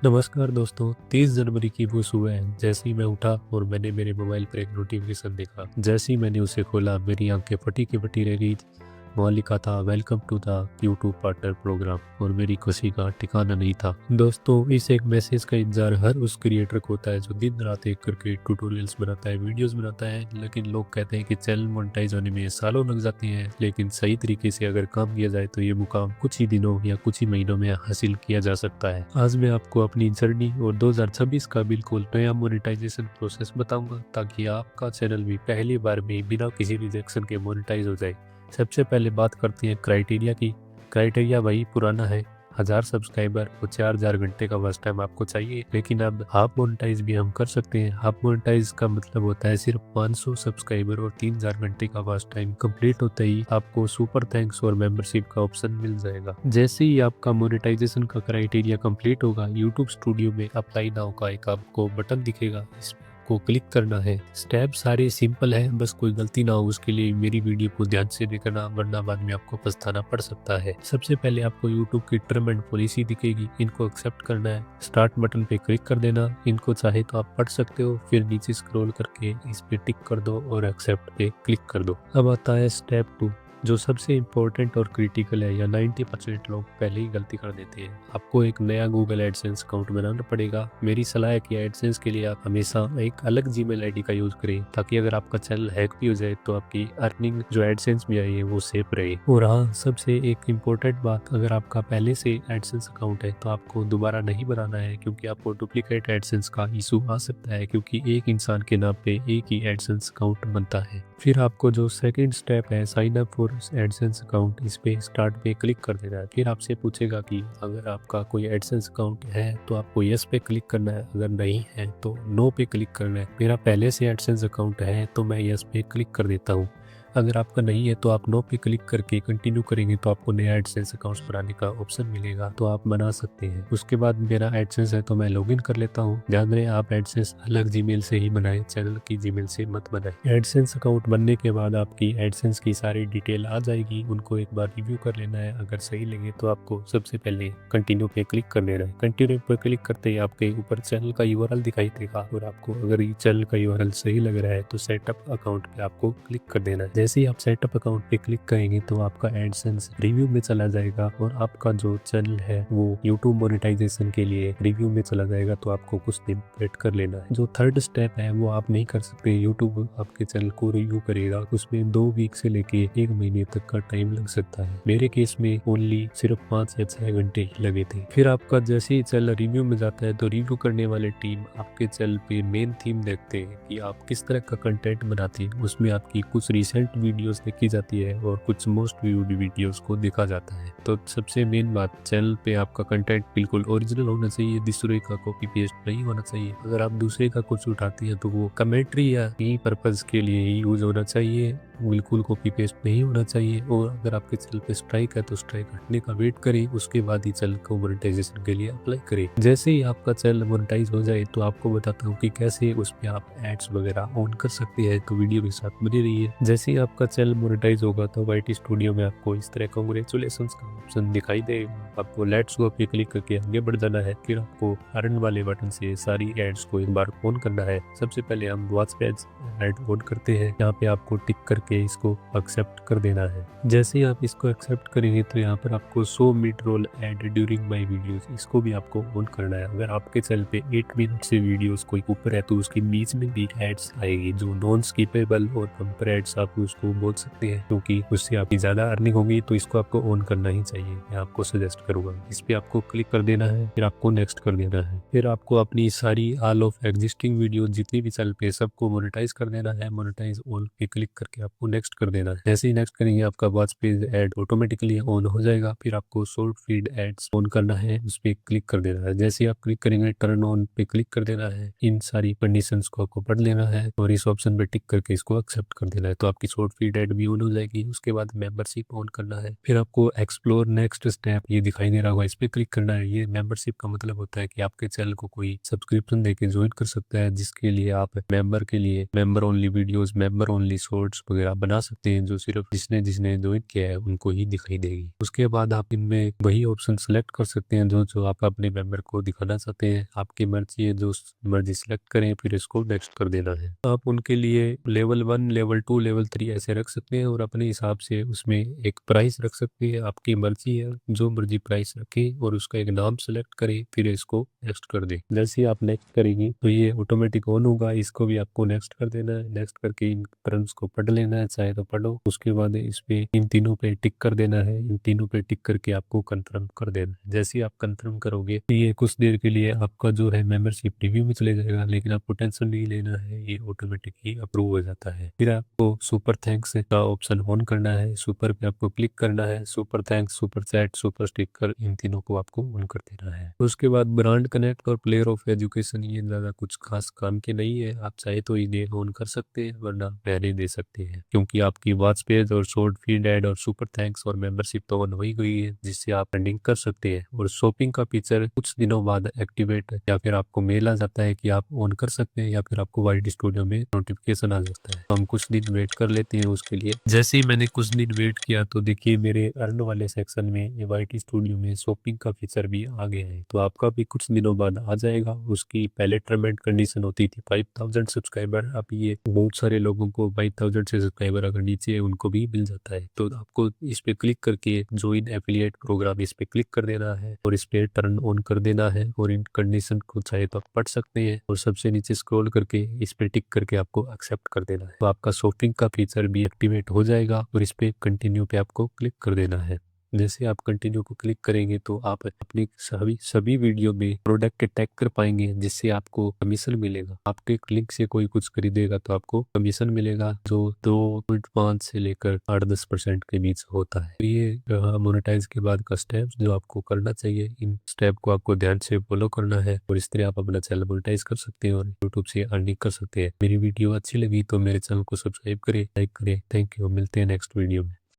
नमस्कार दोस्तों, 30 जनवरी की वो सुबह है। जैसे ही मैं उठा और मैंने मेरे मोबाइल पर एक नोटिफिकेशन देखा। जैसे ही मैंने उसे खोला, मेरी आंखें फटी की फटी रह गई। वहाँ लिखा था welcome to the YouTube partner program और मेरी खुशी का ठिकाना नहीं था। दोस्तों, इस एक मैसेज का इंतजार हर उस क्रिएटर को होता है जो दिन रात एक करके ट्यूटोरियल्स बनाता है, वीडियोस बनाता है। लेकिन लोग कहते हैं कि चैनल मोनेटाइज होने में सालों लग जाते हैं, लेकिन सही तरीके से अगर काम किया जाए तो ये मुकाम कुछ ही दिनों या कुछ ही महीनों में हासिल किया जा सकता है। आज मैं आपको अपनी जर्नी और 2026 का बिल्कुल नया मोनेटाइजेशन प्रोसेस बताऊंगा, ताकि आपका चैनल भी पहली बार में बिना किसी रिजेक्शन के मोनेटाइज हो जाए। सबसे पहले बात करते हैं क्राइटेरिया की। क्राइटेरिया वही पुराना है, 1000 सब्सक्राइबर और 4000 घंटे का वॉच टाइम आपको चाहिए। लेकिन अब हाफ मोनेटाइज भी हम कर सकते हैं। हाफ मोनेटाइज का मतलब होता है सिर्फ 500 सब्सक्राइबर और 3000 घंटे का वॉच टाइम कंप्लीट होते ही आपको सुपर थैंक्स और मेंबरशिप का ऑप्शन मिल जाएगा। जैसे ही आपका मोनेटाइजेशन का क्राइटेरिया कंप्लीट होगा, यूट्यूब स्टूडियो में अप्लाई नाउ का एक आपको बटन दिखेगा, इस को क्लिक करना है। स्टेप सारे सिंपल है, बस कोई गलती ना हो उसके लिए मेरी वीडियो को ध्यान से देखना, वरना बाद में आपको पछताना पड़ सकता है। सबसे पहले आपको यूट्यूब की टर्म एंड पॉलिसी दिखेगी, इनको एक्सेप्ट करना है। स्टार्ट बटन पे क्लिक कर देना। इनको चाहे तो आप पढ़ सकते हो, फिर नीचे स्क्रॉल करके इस पे टिक कर दो और एक्सेप्ट पे क्लिक कर दो। अब आता है स्टेप 2, जो सबसे इम्पोर्टेंट और क्रिटिकल है, या 90% लोग पहले ही गलती कर देते हैं। आपको एक नया गूगल एडसेंस अकाउंट बनाना पड़ेगा। मेरी सलाह है कि एडसेंस के लिए आप हमेशा एक अलग जीमेल आईडी का यूज करें, ताकि अगर आपका चैनल हैक भी हो जाए तो आपकी अर्निंग जो एडसेंस में आई है वो सेफ रहे। और हाँ, सबसे एक इम्पोर्टेंट बात, अगर आपका पहले से एडसेंस अकाउंट है तो आपको दोबारा नहीं बनाना है, क्योंकि आपको डुप्लीकेट एडसेंस का इशू आ सकता है, क्योंकि एक इंसान के नाम पे एक ही एडसेंस अकाउंट बनता है। फिर आपको जो सेकंड स्टेप है, sign up for AdSense account, इस पे स्टार्ट पे क्लिक कर देना है। फिर आपसे पूछेगा कि अगर आपका कोई एडसेंस अकाउंट है तो आपको यस पे क्लिक करना है, अगर नहीं है तो नो पे क्लिक करना है। मेरा पहले से एडसेंस अकाउंट है तो मैं यस पे क्लिक कर देता हूँ। अगर आपका नहीं है तो आप नो पे क्लिक करके कंटिन्यू करेंगे तो आपको नया एडसेंस अकाउंट बनाने का ऑप्शन मिलेगा, तो आप बना सकते हैं। उसके बाद मेरा एडसेंस है तो मैं लॉगिन कर लेता हूँ। ध्यान रहे, आप एडसेंस अलग जीमेल से ही बनाएं, चैनल की जीमेल से मत बनाएं। एडसेंस अकाउंट बनने के बाद आपकी एडसेंस की सारी डिटेल आ जाएगी, उनको एक बार रिव्यू कर लेना है। अगर सही लगे तो आपको सबसे पहले कंटिन्यू पे क्लिक कर लेना है। कंटिन्यू पे क्लिक करते ही आपके ऊपर चैनल का यूआरएल दिखाई देगा, और आपको अगर ये चैनल का यूआरएल सही लग रहा है तो सेटअप अकाउंट पे आपको क्लिक कर देना है। जैसे ही आप सेटअप अकाउंट पे क्लिक करेंगे तो आपका एडसेंस रिव्यू में चला जाएगा, और आपका जो चैनल है वो यूट्यूब मोनेटाइजेशन के लिए रिव्यू में चला जाएगा, तो आपको कुछ दिन वेट कर लेना है। जो थर्ड स्टेप है वो आप नहीं कर सकते, यूट्यूब आपके चैनल को रिव्यू करेगा, उसमें 2 वीक से लेके 1 महीने तक का टाइम लग सकता है। मेरे केस में ओनली सिर्फ 5 या 6 घंटे ही लगे थे। फिर आपका जैसे ही चैनल रिव्यू में जाता है तो रिव्यू करने वाले टीम आपके चैनल पे मेन थीम देखते हैं कि आप किस तरह का कंटेंट बनाते हैं। उसमें आपकी कुछ रिसेंट वीडियोस देखी जाती है और कुछ मोस्ट व्यूड वीडियोस को देखा जाता है। तो सबसे मेन बात, चैनल पे आपका कंटेंट बिल्कुल ओरिजिनल होना चाहिए, दूसरे का कॉपी पेस्ट नहीं होना चाहिए। अगर आप दूसरे का कुछ उठाते हैं तो वो कमेंट्री या ई पर्पज के लिए ही यूज होना चाहिए, बिल्कुल कॉपी पेस्ट नहीं होना चाहिए। और अगर आपके चैनल पे स्ट्राइक है तो स्ट्राइक हटने का वेट करें, उसके बाद ही चैनल को मोनेटाइजेशन के लिए अप्लाई करें। जैसे ही आपका चैनल मोनेटाइज हो जाए तो आपको बताता हूँ कि कैसे उस पर आप एड्स वगैरह ऑन कर सकते हैं, तो वीडियो के साथ बनी रहिए। जैसे ही आपका चैनल मोनेटाइज होगा तो वाईटी स्टूडियो में आपको इस तरह कांग्रेचुलेशन का ऑप्शन दिखाई दे। आपको लेट्स गो पे क्लिक करके आगे बढ़ जाना है। फिर आपको अर्न वाले बटन से सारी एड्स को एक बार ऑन करना है। सबसे पहले हम वॉच पेज ऐड ऑन करते हैं, यहाँ पे आपको टिक करके इसको एक्सेप्ट कर देना है। जैसे ही आप इसको एक्सेप्ट करेंगे तो यहाँ पर आपको show mid roll ad during my videos, इसको भी आपको ऑन करना है। अगर आपके चैनल पे 8 मिनट से वीडियोस कोई ऊपर है तो उसके बीच में भी एड्स आएगी, जो नॉन स्किपेबल और बम्पर एड्स आप उसको बोल सकते हैं, क्योंकि उससे आपकी ज्यादा अर्निंग होगी, तो इसको आपको ऑन करना ही चाहिए। मैं आपको सजेस्ट करूंगा, इस पे आपको क्लिक कर देना है, फिर आपको नेक्स्ट कर देना है। फिर आपको अपनी सारी ऑल ऑफ एग्जिस्टिंग वीडियो जितनी भी चैनल पे सबको मोनेटाइज कर देना है। मोनेटाइज ऑल पे क्लिक करके आपको नेक्स्ट कर देना है। जैसे ही नेक्स्ट करेंगे आपका watch page add automatically on हो जाएगा। फिर आपको शॉर्ट फीड एड्स ऑन करना है, उस पे क्लिक कर देना है। जैसे ही आप क्लिक करेंगे टर्न ऑन पे क्लिक कर देना है। इन सारी कंडीशंस को आपको पढ़ लेना है और इस ऑप्शन पे टिक करके इसको एक्सेप्ट कर देना है, तो आपकी शॉर्ट फीड ऐड भी ऑन हो जाएगी। उसके बाद मेंबरशिप ऑन करना है, फिर आपको एक्सप्लोर नेक्स्ट स्टेप ये दिखाई दे रहा होगा, इस पर क्लिक करना है। ये मेंबरशिप का मतलब होता है कि आपके चैनल को कोई सब्सक्रिप्शन देके ज्वाइन कर सकता है, जिसके लिए आप मेंबर के लिए member only videos, member only shorts वगैरह बना सकते हैं, जो सिर्फ जिसने जिसने ज्वाइन किया है उनको ही दिखाई देगी। उसके बाद आप इनमें वही ऑप्शन सेलेक्ट कर सकते हैं जो जो आप अपने मेंबर को दिखाना चाहते हैं। आपकी मर्जी है, जो मर्जी सेलेक्ट करें, फिर इसको नेक्स्ट कर देना है। आप उनके लिए लेवल 1, लेवल 2, लेवल 3 ऐसे रख सकते हैं और अपने हिसाब से उसमें एक प्राइस रख सकते हैं। आपकी मर्जी है, जो मर्जी प्राइस रखें और उसका एक नाम सेलेक्ट करें, फिर इसको नेक्स्ट कर दें। जैसे ही आप नेक्स्ट करेंगे तो ये ऑटोमेटिक ऑन होगा, इसको भी आपको नेक्स्ट कर देना है। नेक्स्ट करके इन टर्म्स को पढ़ लेना है, चाहे तो पढ़ो। उसके बाद इस पे इन तीनों पे टिक कर देना है। इन तीनों पे टिक करके आपको कंफर्म कर देना है। जैसे ही आप कंफर्म करोगे तो ये कुछ देर के लिए आपका जो है मेंबरशिप रिव्यू में चले जाएगा, लेकिन आपको टेंशन नहीं लेना है, ये ऑटोमेटिक ही अप्रूव हो जाता है। फिर आपको सुपर थैंक्स का ऑप्शन ऑन करना है, सुपर पे आपको क्लिक करना है। Super thanks, super chat, super sticker, इन तीनों को आपको ऑन कर देना है। उसके बाद ब्रांड कनेक्ट और प्लेयर ऑफ एजुकेशन, ये ज़्यादा कुछ खास काम के नहीं है, आप चाहे तो इन्हें ऑन कर सकते हैं, वरना रहने दे सकते हैं, क्योंकि आपकी वॉच पेज और शॉर्ट फीड ऐड और सुपर थैंक्स और मेंबरशिप तो ऑन हो ही गई है, जिससे आप अर्निंग कर सकते हैं। और शॉपिंग का फीचर कुछ दिनों बाद एक्टिवेट या फिर आपको मेल आ जाता है कि आप ऑन कर सकते हैं, या फिर आपको वाइट स्टूडियो में नोटिफिकेशन आ जाता है। तो हम कुछ दिन वेट कर लेते हैं उसके लिए। जैसे ही मैंने कुछ दिन वेट किया तो देखिए मेरे अर्न वाले सेक्शन में ये वाइट स्टूडियो में शॉपिंग का फीचर भी आ गया है। तो आपका भी कुछ दिनों बाद आ जाएगा। उसकी पहले टर्म एंड कंडीशन होती थी 5000 सब्सक्राइबर, अब ये बहुत सारे लोगों को 5000 से सब्सक्राइबर अगर नीचे है उनको भी मिल जाता है। तो आपको इस पे क्लिक करके ज्वाइन एफिलिएट प्रोग्राम, इस पे क्लिक कर देना है और इस पे टर्न ऑन कर देना है, और इन कंडीशन को चाहे तो आप पढ़ सकते हैं, और सबसे नीचे स्क्रॉल करके इस पे टिक करके आपको एक्सेप्ट कर देना है। तो आपका शॉपिंग का फीचर भी एक्टिवेट हो जाएगा, और इस पे कंटिन्यू पे आपको क्लिक कर देना है। जैसे आप कंटिन्यू को क्लिक करेंगे तो आप अपनी सभी सभी वीडियो में प्रोडक्ट टैग कर पाएंगे, जिससे आपको कमीशन मिलेगा। आपके क्लिक से कोई कुछ खरीदेगा तो आपको कमीशन मिलेगा, जो 2.5 से लेकर 8-10% के बीच होता है। तो ये मोनेटाइज के बाद का स्टेप जो आपको करना चाहिए, इन स्टेप को आपको ध्यान से फॉलो करना है, और इस तरह आप अपना चैनल मोनेटाइज कर सकते हैं और यूट्यूब से अर्निंग कर सकते हैं। मेरी वीडियो अच्छी लगी तो मेरे चैनल को सब्सक्राइब करें, लाइक करें। थैंक यू, मिलते हैं नेक्स्ट वीडियो में।